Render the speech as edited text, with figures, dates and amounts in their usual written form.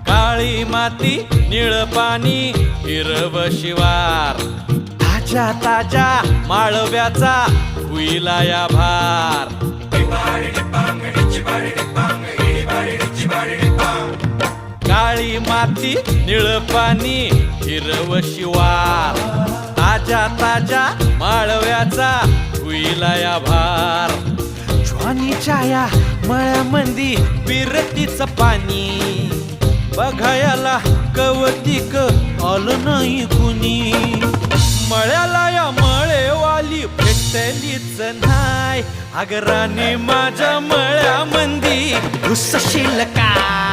काळी माती निळ पाणी हिरव शिवार ताज्या ताज्या माळव्याचा हुईला या भार काळी माती निळ पाणी हिरव शिवार ताज्या ताज्या माळव्याचा हुईला या भार ज्वानीच्या या मळ्यामंदी विरतीचं पाणी बघायला कवतिक आलं नाही कुणी मळ्याला या मळेवाली भेटलीच नाय अगराने माझ्या मळ्यामंदी घुसशील काय